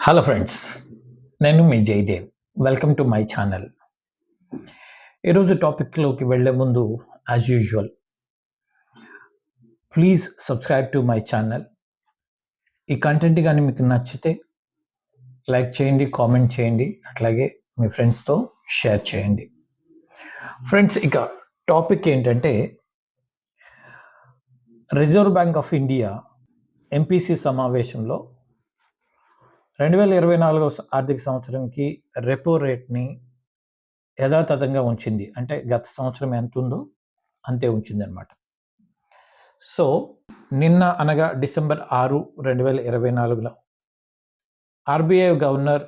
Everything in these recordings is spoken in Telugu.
హలో ఫ్రెండ్స్, నేను మీ Jayadev. Welcome to my channel. ఈరోజు టాపిక్లోకి వెళ్ళే ముందు as usual please subscribe to my channel. ఈ కంటెంట్ కానీ మీకు నచ్చితే లైక్ చేయండి, కామెంట్ చేయండి, అట్లాగే మీ ఫ్రెండ్స్తో షేర్ చేయండి. ఫ్రెండ్స్, ఇక టాపిక్ ఏంటంటే reserve bank of India MPC సమావేశంలో 2024 ఆర్థిక సంవత్సరంకి రెపో రేట్ని యథాతథంగా ఉంచింది. అంటే గత సంవత్సరం ఎంత ఉందో అంతే ఉంచింది అనమాట. సో నిన్న అనగా డిసెంబర్ 6, 2024లో ఆర్బీఐ గవర్నర్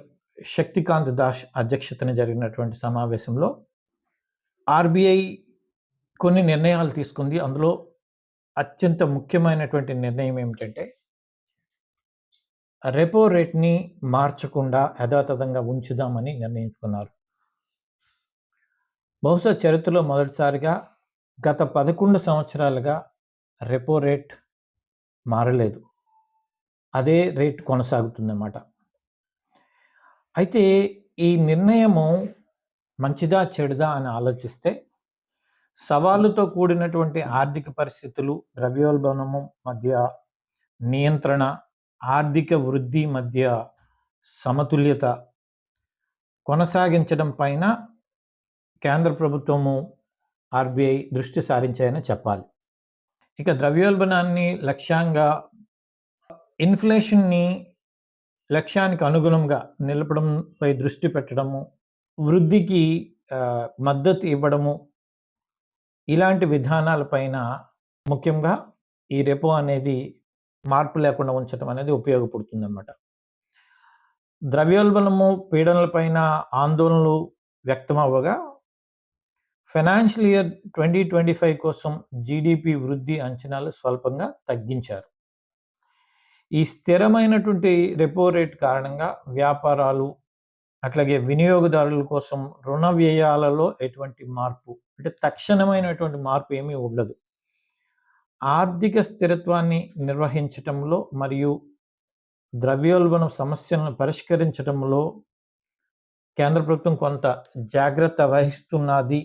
శక్తికాంత్ దాస్ అధ్యక్షతన జరిగినటువంటి సమావేశంలో ఆర్బీఐ కొన్ని నిర్ణయాలు తీసుకుంది. అందులో అత్యంత ముఖ్యమైనటువంటి నిర్ణయం ఏమిటంటే రెపో రేట్ని మార్చకుండా యథాతథంగా ఉంచుదామని నిర్ణయించుకున్నారు. బహుశా చరిత్రలో మొదటిసారిగా గత 11 సంవత్సరాలుగా రెపో రేట్ మారలేదు. అదే రేట్ కొనసాగుతుందన్నమాట. అయితే ఈ నిర్ణయము మంచిదా చెడుదా అని ఆలోచిస్తే సవాలుతో కూడినటువంటి ఆర్థిక పరిస్థితులు, ద్రవ్యోల్బణము మధ్య నియంత్రణ, ఆర్థిక వృద్ధి మధ్య సమతుల్యత కొనసాగించడం పైన కేంద్ర ప్రభుత్వము ఆర్బీఐ దృష్టి సారించాయని చెప్పాలి. ఇక ద్రవ్యోల్బణాన్ని లక్ష్యంగా, ఇన్ఫ్లేషన్ని లక్ష్యానికి అనుగుణంగా నిలపడంపై దృష్టి పెట్టడము, వృద్ధికి మద్దతు ఇవ్వడము, ఇలాంటి విధానాలపైన ముఖ్యంగా ఈ రెపో అనేది మార్పు లేకుండా ఉంచడం అనేది ఉపయోగపడుతుందన్నమాట. ద్రవ్యోల్బణము పీడనలపైన ఆందోళనలు వ్యక్తమవ్వగా ఫైనాన్షియల్ ఇయర్ 2025 కోసం జీడిపి వృద్ధి అంచనాలు స్వల్పంగా తగ్గించారు. ఈ స్థిరమైనటువంటి రెపో రేట్ కారణంగా వ్యాపారాలు, అట్లాగే వినియోగదారుల కోసం రుణ వ్యయాలలో ఎటువంటి మార్పు, అంటే తక్షణమైనటువంటి మార్పు ఏమీ ఉండదు. ఆర్థిక స్థిరత్వాన్ని నిర్వహించటంలో మరియు ద్రవ్యోల్బణం సమస్యలను పరిష్కరించడంలో కేంద్ర ప్రభుత్వం కొంత జాగ్రత్త వహిస్తున్నది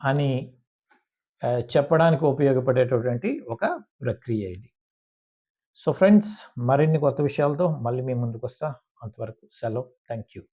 అని చెప్పడానికి ఉపయోగపడేటటువంటి ఒక ప్రక్రియ ఇది. సో ఫ్రెండ్స్, మరిన్ని కొత్త విషయాలతో మళ్ళీ మీ ముందుకు వస్తా. అంతవరకు సెలవు. Thank you.